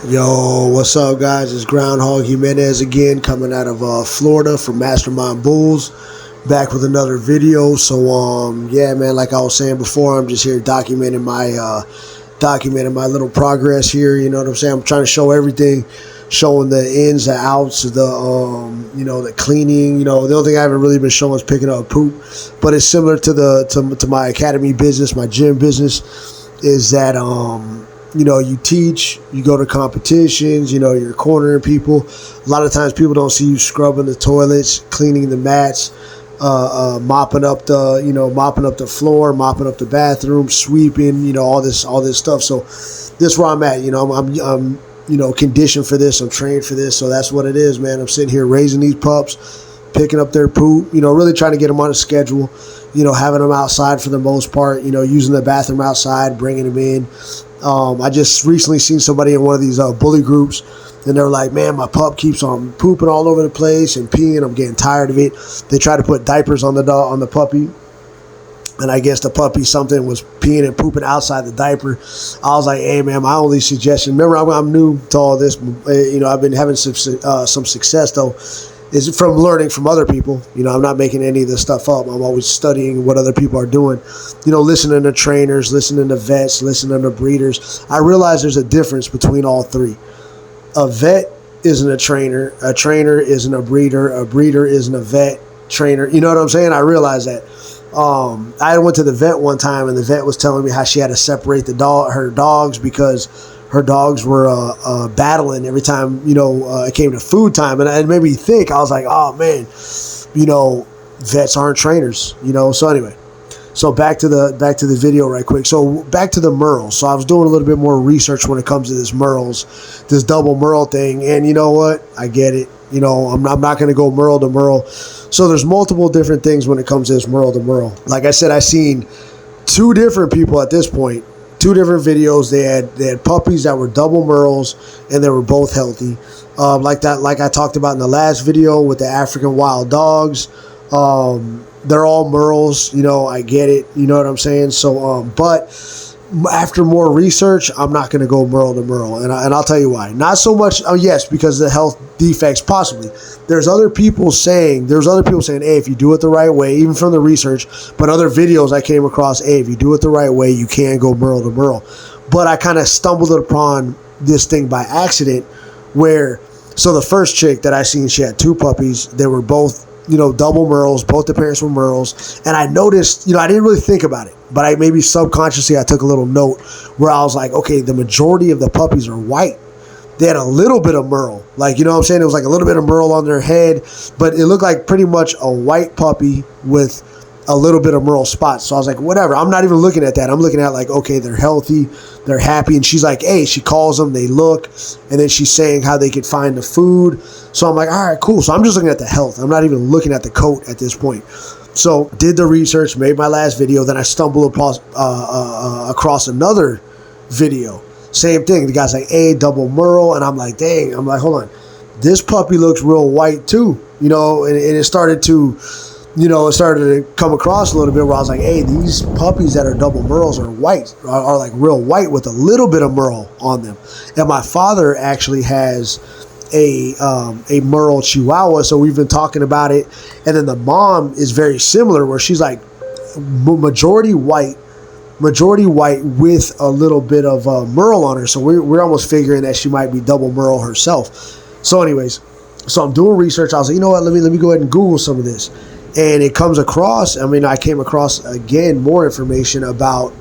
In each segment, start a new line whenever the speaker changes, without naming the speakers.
Yo, what's up, guys? It's Groundhog Jimenez again, coming out of Florida from Mastermind Bulls, back with another video. So, yeah, man, like I was saying before, I'm just here documenting my little progress here. You know what I'm saying? I'm trying to show everything, showing the ins and outs of the cleaning. You know, the only thing I haven't really been showing is picking up poop, but it's similar to my academy business, my gym business, is that you teach, you go to competitions, you're cornering people. A lot of times people don't see you scrubbing the toilets, cleaning the mats, mopping up the floor, mopping up the bathroom, sweeping, all this stuff. So this is where I'm at. I'm conditioned for this. I'm trained for this. So that's what it is, man. I'm sitting here raising these pups, picking up their poop, really trying to get them on a schedule, having them outside for the most part, using the bathroom outside, bringing them in. I just recently seen somebody in one of these bully groups, and they're like, man, my pup keeps on pooping all over the place and peeing. I'm getting tired of it. They try to put diapers on the puppy, and I guess the puppy something was peeing and pooping outside the diaper. I was like, hey, man, my only suggestion, remember, I'm new to all this. I've been having some success, though, is from learning from other people. I'm not making any of this stuff up. I'm always studying what other people are doing. Listening to trainers, listening to vets, listening to breeders. I realize there's a difference between all three. A vet isn't a trainer isn't a breeder isn't a vet trainer. You know what I'm saying? I realize that. I went to the vet one time, and the vet was telling me how she had to separate her dogs because her dogs were battling every time, it came to food time. And it made me think. I was like, oh, man, vets aren't trainers, So anyway, so back to the video right quick. So back to the merles. So I was doing a little bit more research when it comes to this double merle thing. And you know what? I get it. I'm not going to go merle to merle. So there's multiple different things when it comes to this merle to merle. Like I said, I seen two different people at this point. Two different videos. They had puppies that were double merles, and they were both healthy. Like I talked about in the last video with the African wild dogs. They're all merles. I get it. You know what I'm saying? So, but after more research, I'm not going to go merle to merle, and I'll tell you why. Not so much. Oh, yes, because of the health defects, possibly. There's other people saying, hey, if you do it the right way, even from the research, but other videos I came across, hey, if you do it the right way, you can go merle to merle. But I kind of stumbled upon this thing by accident, so the first chick that I seen, she had two puppies. They were both, double merles. Both the parents were merles. And I noticed, I didn't really think about it, but maybe subconsciously I took a little note where I was like, okay, the majority of the puppies are white. They had a little bit of merle. Like, you know what I'm saying? It was like a little bit of merle on their head, but it looked like pretty much a white puppy with a little bit of merle spots. So I was like, whatever. I'm not even looking at that. I'm looking at like, okay, they're healthy, they're happy. And she's like, hey, she calls them, they look, and then she's saying how they could find the food. So I'm like, all right, cool. So I'm just looking at the health. I'm not even looking at the coat at this point. So did the research, made my last video. Then I stumbled across another video. Same thing. The guy's like, hey, double merle. And I'm like, dang. I'm like, hold on. This puppy looks real white too. And it started to come across a little bit where I was like, hey, these puppies that are double merles are white, are like real white with a little bit of merle on them. And my father actually has a merle chihuahua, so we've been talking about it. And then the mom is very similar, where she's like majority white with a little bit of merle on her. So we're almost figuring that she might be double merle herself. So anyways, so I'm doing research. I was like, you know what, let me go ahead and Google some of this. And it comes across, I came across, again, more information about,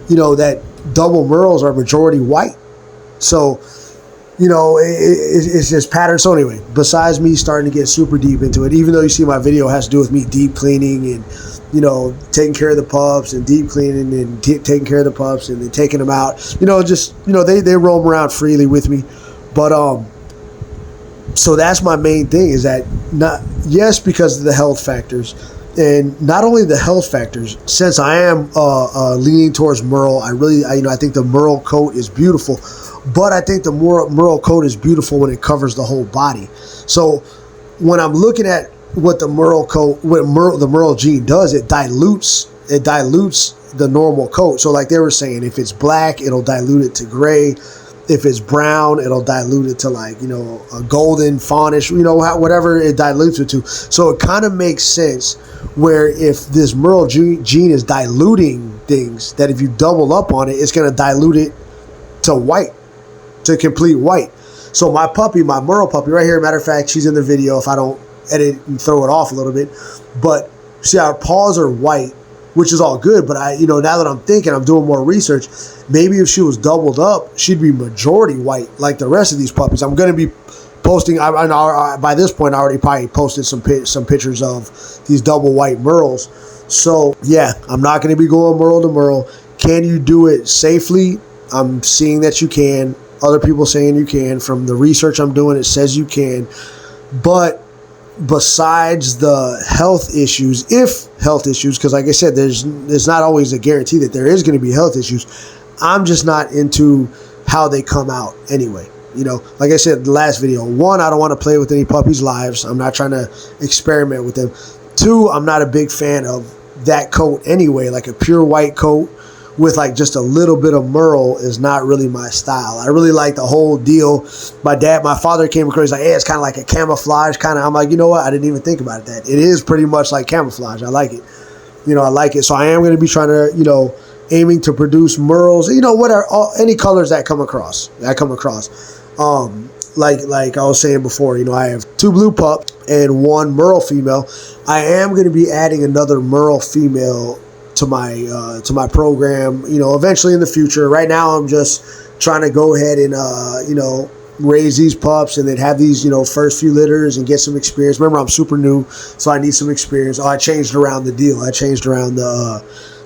that double merles are majority white. So, it's just pattern. So anyway, besides me starting to get super deep into it, even though you see my video has to do with me deep cleaning and, taking care of the pups and deep cleaning and taking care of the pups and then taking them out, they roam around freely with me. But, so that's my main thing, is that because of the health factors, and not only the health factors. Since I am leaning towards merle, I think the merle coat is beautiful, but I think the merle coat is beautiful when it covers the whole body. So when I'm looking at what the merle coat, the merle gene does, it dilutes the normal coat. So like they were saying, if it's black, it'll dilute it to gray. If it's brown, it'll dilute it to like, you know, a golden, fawnish, you know, whatever it dilutes it to. So it kind of makes sense where if this merle gene is diluting things, that if you double up on it, it's going to dilute it to white, to complete white. So my puppy, my merle puppy right here, matter of fact, she's in the video if I don't edit and throw it off a little bit. But see, our paws are white, which is all good. But I, you know, now that I'm thinking, I'm doing more research, maybe if she was doubled up, she'd be majority white like the rest of these puppies. I'm going to be posting, by this point, I already probably posted some pictures of these double white merles. So yeah, I'm not going to be going merle to merle. Can you do it safely? I'm seeing that you can. Other people saying you can. From the research I'm doing, it says you can. But besides the health issues, because like I said, there's not always a guarantee that there is going to be health issues. I'm just not into how they come out anyway. You know, like I said in the last video, one, I don't want to play with any puppies' lives. I'm not trying to experiment with them. Two, I'm not a big fan of that coat anyway. Like a pure white coat with like just a little bit of merle is not really my style. I really like the whole deal. My father came across, he's like, hey, it's kind of like a camouflage kind of. I'm like, you know what? I didn't even think about it. It is pretty much like camouflage. I like it. You know, I like it. So I am going to be trying to, you know, aiming to produce merles, you know, any colors that come across. Like I was saying before, you know, I have 2 blue pups and 1 merle female. I am going to be adding another merle female to my program, you know, eventually in the future. Right now, I'm just trying to go ahead and, you know, raise these pups and then have these, you know, first few litters and get some experience. Remember, I'm super new, so I need some experience. Oh, I changed around the deal. I changed around the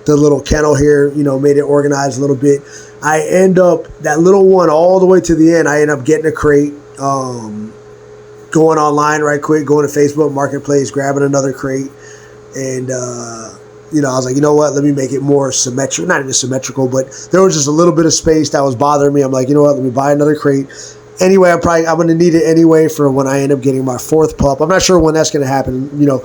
little kennel here, you know, made it organized a little bit. I end up, that little one all the way to the end, I end up getting a crate, going online right quick, going to Facebook Marketplace, grabbing another crate, and, you know, I was like, you know what, let me make it more symmetrical. Not even symmetrical, but there was just a little bit of space that was bothering me. I'm like, you know what, let me buy another crate. Anyway, I'm going to need it anyway for when I end up getting my 4th pup. I'm not sure when that's going to happen. You know,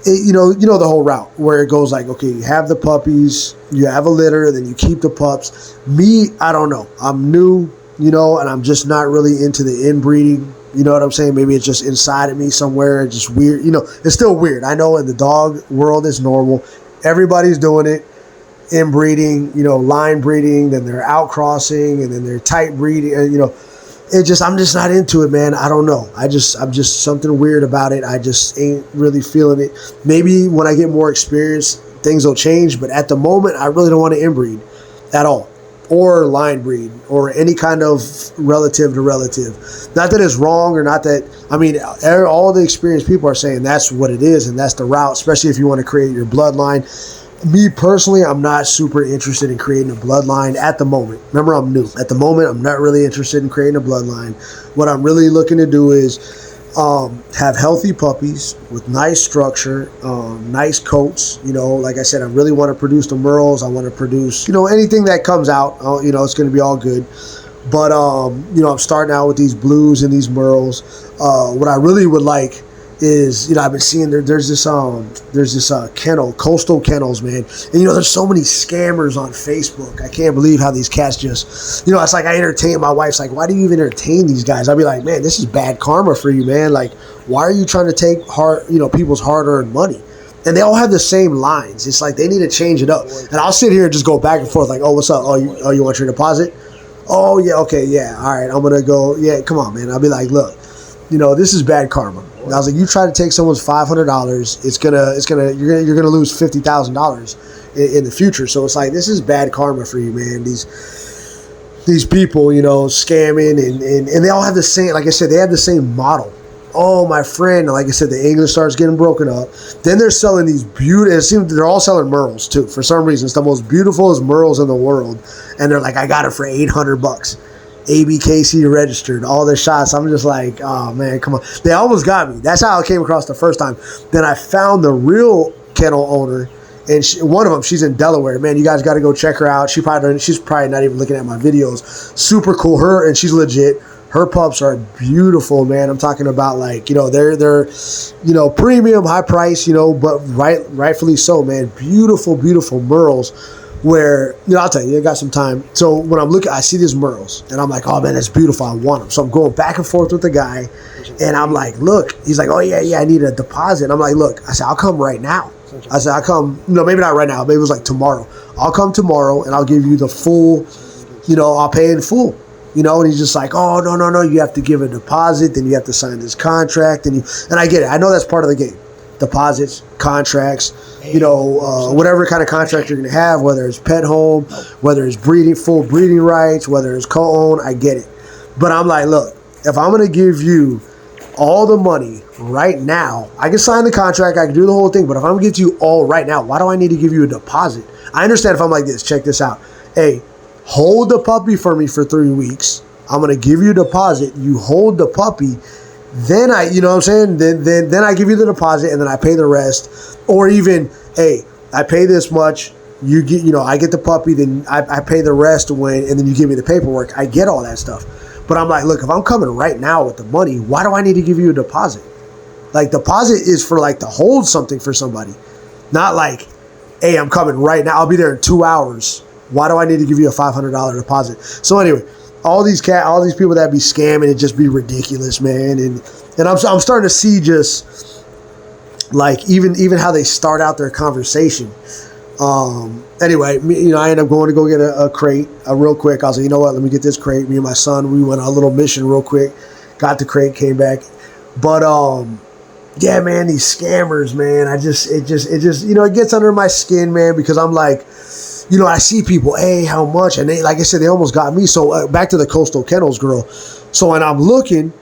you know the whole route where it goes like, okay, you have the puppies, you have a litter, then you keep the pups. Me, I don't know. I'm new, you know, and I'm just not really into the inbreeding. You know what I'm saying? Maybe it's just inside of me somewhere. It's just weird. You know, it's still weird. I know in the dog world it's normal. Everybody's doing it. Inbreeding, you know, line breeding, then they're outcrossing, and then they're tight breeding. You know, I'm just not into it, man. I don't know. I'm just something weird about it. I just ain't really feeling it. Maybe when I get more experience, things will change. But at the moment, I really don't want to inbreed at all, or line breed, or any kind of relative to relative. Not that it's wrong, or not that, I mean, all the experienced people are saying that's what it is, and that's the route, especially if you want to create your bloodline. Me personally, I'm not super interested in creating a bloodline at the moment. Remember, I'm new. At the moment, I'm not really interested in creating a bloodline. What I'm really looking to do is have healthy puppies with nice structure, nice coats. You know, like I said, I really want to produce the merles. I want to produce, you know, anything that comes out. You know, it's going to be all good. But, you know, I'm starting out with these blues and these merles. What I really would like is, you know, I've been seeing there's this kennel, coastal kennels, man. And, you know, there's so many scammers on Facebook. I can't believe how these cats just, you know, it's like I entertain, my wife's like, why do you even entertain these guys? I'll be like, man, this is bad karma for you, man. Like, why are you trying to take people's hard-earned money? And they all have the same lines. It's like they need to change it up. And I'll sit here and just go back and forth like, oh, what's up? Oh, you want your deposit? Oh, yeah, okay, yeah, all right, I'm going to go, yeah, come on, man. I'll be like, look, you know, this is bad karma. And I was like, you try to take someone's $500, you're gonna lose $50,000 in the future. So it's like, this is bad karma for you, man. These people, you know, scamming and they all have the same, like I said, they have the same model. Oh, my friend, like I said, the English starts getting broken up. Then they're selling these beautiful, it seems they're all selling merles too. For some reason, it's the most beautiful merles in the world. And they're like, I got it for $800. ABKC registered, all their shots. I'm just like, oh man, come on. They almost got me. That's how I came across the first time. Then I found the real kennel owner, and one of them, she's in Delaware. Man, you guys got to go check her out. She's probably not even looking at my videos. Super cool. And she's legit. Her pups are beautiful, man. I'm talking about, like, you know, they're you know, premium, high price, you know, but rightfully so, man. Beautiful, beautiful merles. where, I'll tell you, I got some time. So when I'm looking, I see these merles, and I'm like, oh man, that's beautiful. I want them. So I'm going back and forth with the guy, and I'm like, look, he's like, oh yeah, I need a deposit. And I'm like, look, I said, I'll come right now. I said, I'll come, maybe not right now, maybe it was like tomorrow. I'll come tomorrow, and I'll give you the full, I'll pay in full. And he's just like, oh, no, you have to give a deposit, then you have to sign this contract, and I get it. I know that's part of the game. Deposits, contracts, whatever kind of contract you're going to have, whether it's pet home, whether it's full breeding rights, whether it's co-own, I get it. But I'm like, look, if I'm going to give you all the money right now, I can sign the contract, I can do the whole thing, but if I'm going to give you all right now, why do I need to give you a deposit? I understand if I'm like this, check this out. Hey, hold the puppy for me for 3 weeks. I'm going to give you a deposit. You hold the puppy. Then I I give you the deposit, and then I pay the rest. Or even, hey, I pay this much. You get, I get the puppy, then I pay the rest and then you give me the paperwork. I get all that stuff. But I'm like, look, if I'm coming right now with the money, why do I need to give you a deposit? Like, deposit is for like to hold something for somebody, not like, hey, I'm coming right now. I'll be there in 2 hours. Why do I need to give you a $500 deposit? So anyway, all these people that be scamming, it just be ridiculous, man. And I'm starting to see just like even how they start out their conversation. Anyway, I ended up going to go get a crate real quick. I was like, you know what? Let me get this crate. Me and my son, we went on a little mission real quick. Got the crate, came back. But yeah, man, these scammers, man. It just it gets under my skin, man, because I'm like, I see people, hey, how much? And they, like I said, they almost got me. So back to the Coastal Kennels girl. So when I'm looking,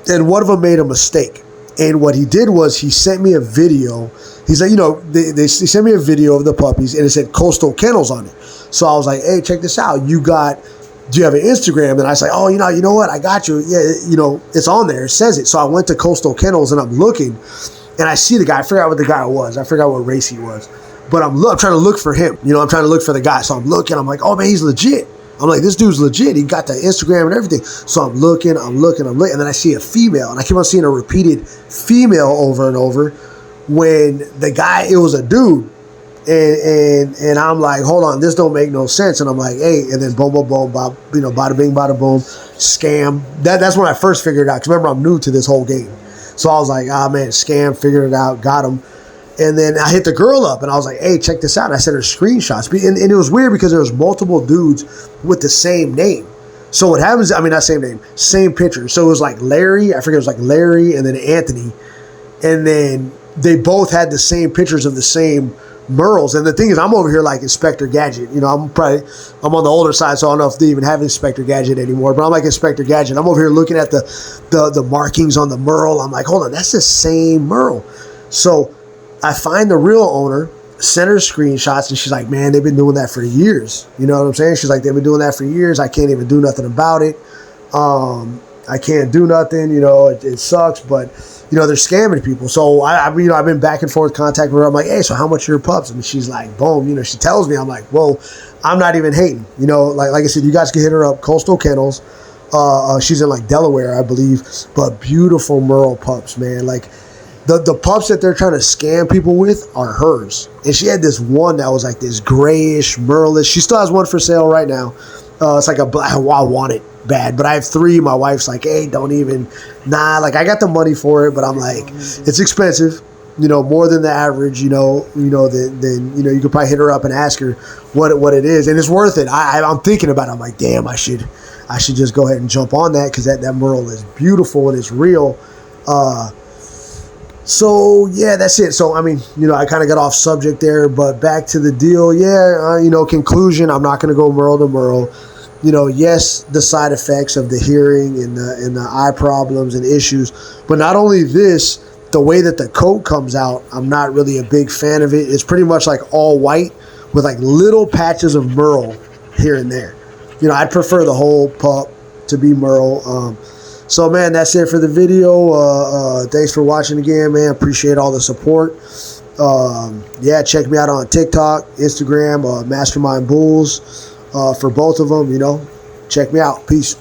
and one of them made a mistake. And what he did was he sent me a video. He's like, they sent me a video of the puppies, and it said Coastal Kennels on it. So I was like, hey, check this out. Do you have an Instagram? And I was like, oh, you know what? I got you. Yeah, it's on there. It says it. So I went to Coastal Kennels, and I'm looking, and I see the guy. I forgot what the guy was. I forgot what race he was. But I'm trying to look for him. I'm trying to look for the guy. So I'm looking. I'm like, oh, man, he's legit. I'm like, this dude's legit. He got the Instagram and everything. So I'm looking. And then I see a female. And I keep on seeing a repeated female over and over. When the guy, it was a dude. And I'm like, hold on, this don't make no sense. And I'm like, hey, and then boom, boom, boom, bada bing, bada boom, scam. That's when I first figured it out. Because remember, I'm new to this whole game. So I was like, man, scam, figured it out, got him. And then I hit the girl up, and I was like, hey, check this out. And I sent her screenshots. And it was weird because there was multiple dudes with the same name. So what happens, not same name, same picture. So it was like Larry, I forget, it was like Larry and then Anthony. And then they both had the same pictures of the same merles. And the thing is, I'm over here like Inspector Gadget. I'm on the older side, so I don't know if they even have Inspector Gadget anymore. But I'm like Inspector Gadget. I'm over here looking at the markings on the merle. I'm like, hold on, that's the same merle. So I find the real owner, sent her screenshots, and she's like, man, they've been doing that for years. You know what I'm saying? She's like, they've been doing that for years. I can't even do nothing about it. I can't do nothing. It sucks, but they're scamming people. So I've been back and forth contact with her. I'm like, hey, so how much are your pups? And she's like, boom. She tells me. I'm like, whoa, I'm not even hating. Like I said, you guys can hit her up, Coastal Kennels. She's in like Delaware, I believe, but beautiful merle pups, man. Like the pups that they're trying to scam people with are hers. And she had this one that was like this grayish, merlish. She still has one for sale right now. It's like a black, I want it bad, but I have 3. My wife's like, hey, don't even, like I got the money for it, but I'm like, it's expensive, more than the average, then you could probably hit her up and ask her what it is, and it's worth it. I'm thinking about it. I'm like, damn, I should just go ahead and jump on that, because that merle is beautiful and it's real. So yeah, that's it. So I kind of got off subject there, but back to the deal. Yeah, conclusion. I'm not going to go merle to merle. Yes, the side effects of the hearing and the eye problems and issues, but not only this, the way that the coat comes out, I'm not really a big fan of it. It's pretty much like all white with like little patches of merle here and there. I'd prefer the whole pup to be merle. So man, that's it for the video. Thanks for watching again, man. Appreciate all the support. Yeah, check me out on TikTok, Instagram, Mastermind Bulls. For both of them, check me out. Peace.